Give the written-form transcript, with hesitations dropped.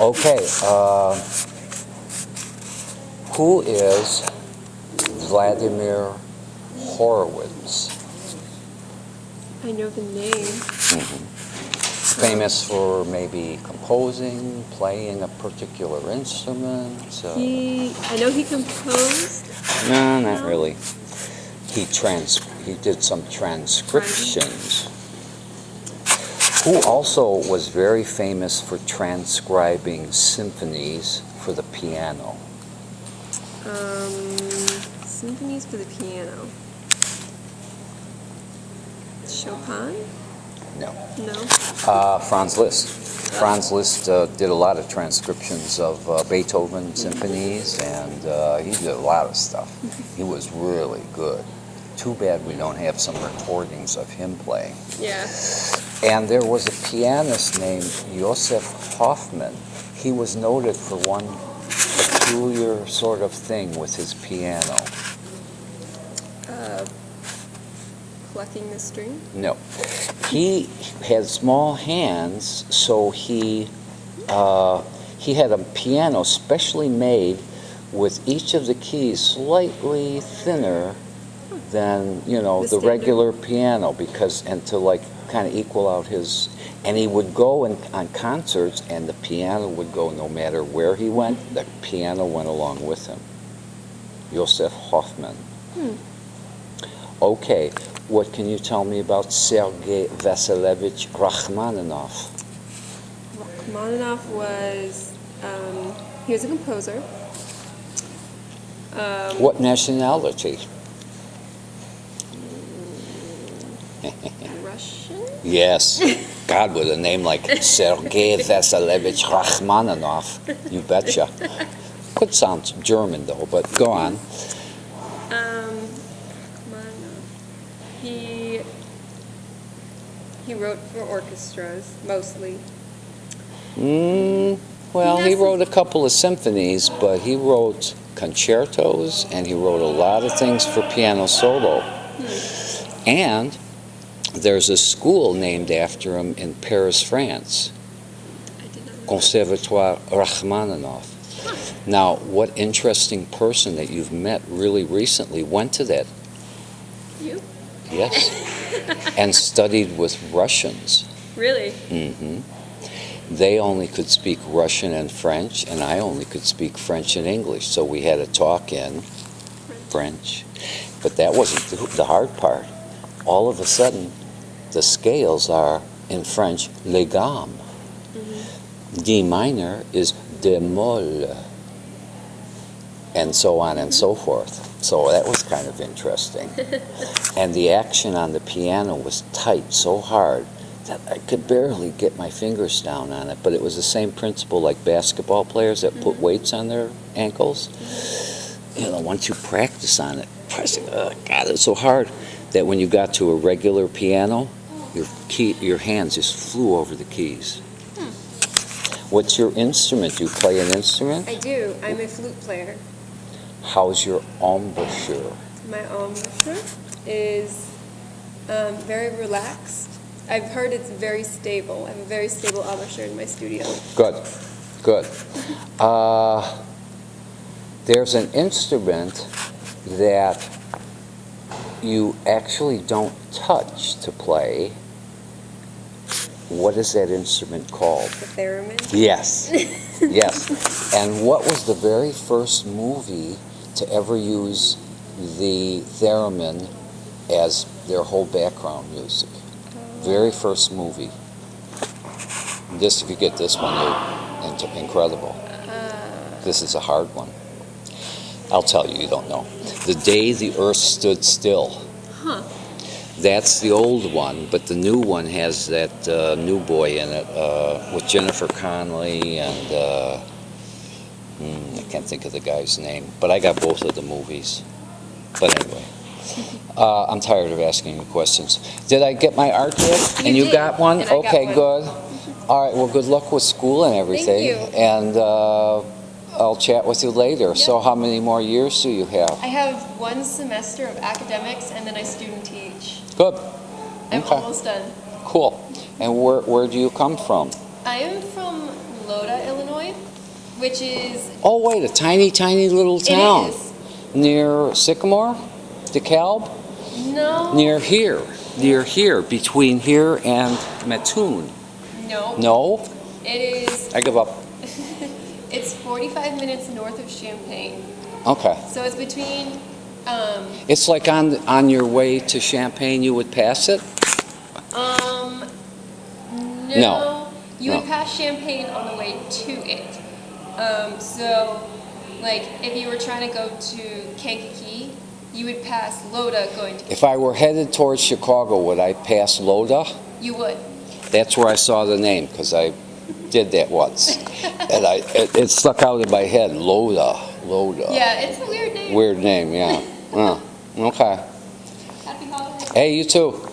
Okay, who is Vladimir Horowitz? I know the name. Famous for maybe composing, playing a particular instrument? I know he composed. No, not really. He did some transcriptions. Who also was very famous for transcribing symphonies for the piano? Symphonies for the piano. Chopin? No. No. Franz Liszt. Franz Liszt did a lot of transcriptions of Beethoven symphonies, and he did a lot of stuff. He was really good. Too bad we don't have some recordings of him playing. Yeah. And there was a pianist named Joseph Hoffman. He was noted for one peculiar sort of thing with his piano. Plucking the string? No. He had small hands, so he had a piano specially made with each of the keys slightly thinner than, the regular piano, and to like kind of equal out his, and he would go on concerts and the piano would go no matter where he went, the piano went along with him. Joseph Hoffman. Okay, what can you tell me about Sergei Vasilievich Rachmaninoff? Rachmaninoff was, he was a composer. What nationality? Russian? Yes. God, with a name like Sergei Vasilievich Rachmaninoff, you betcha. Could sound German though, but go on. He wrote for orchestras, mostly. Well, he wrote a couple of symphonies, but he wrote concertos, and he wrote a lot of things for piano solo. And there's a school named after him in Paris, France. Conservatoire Rachmaninoff. Now, what interesting person that you've met really recently went to that? You? Yes. And studied with Russians. Really? They only could speak Russian and French, and I only could speak French and English. So we had to talk in French. But that wasn't the hard part. All of a sudden, the scales are, in French, les gammes. D minor is de molle, and so on and so forth. So that was kind of interesting. And the action on the piano was tight, so hard, that I could barely get my fingers down on it. But it was the same principle like basketball players that put weights on their ankles. Once you practice on it, pressing, God, it's so hard that when you got to a regular piano, your hands just flew over the keys. What's your instrument? Do you play an instrument? I do. I'm a flute player. How's your embouchure? My embouchure is very relaxed. I've heard it's very stable. I have a very stable embouchure in my studio. Good. There's an instrument that you actually don't touch to play. What is that instrument called? The theremin? Yes. Yes. And what was the very first movie to ever use the theremin as their whole background music? Very first movie. This, if you get this one, you're incredible. This is a hard one. I'll tell you, you don't know. The Day the Earth Stood Still. That's the old one, but the new one has that new boy in it with Jennifer Connelly and I can't think of the guy's name, but I got both of the movies. But anyway, I'm tired of asking you questions. Did I get my art gift? And you got one? And I okay, got one. good. All right, well, good luck with school and everything. Thank you. And I'll chat with you later. Yep. So how many more years do you have? I have 1 semester of academics, and then I student teach. Good. I'm almost done. Cool. And where do you come from? I am from Loda, Illinois, which is, Oh, wait, a tiny, tiny little town. it is, Near Sycamore? DeKalb? no, Near here, between here and Mattoon. no, No? it is, I give up. it's 45 minutes north of Champaign. Okay. So it's between, It's like on your way to Champaign, you would pass it? no, you no. would pass Champaign on the way to it. So, like, if you were trying to go to Kankakee, you would pass Loda going to, If I were headed towards Chicago, would I pass Loda? you would. That's where I saw the name, because I did that once. And it stuck out in my head, Loda. Yeah, it's a weird name. Weird name, yeah. Oh, okay. Happy holidays. Hey, you too.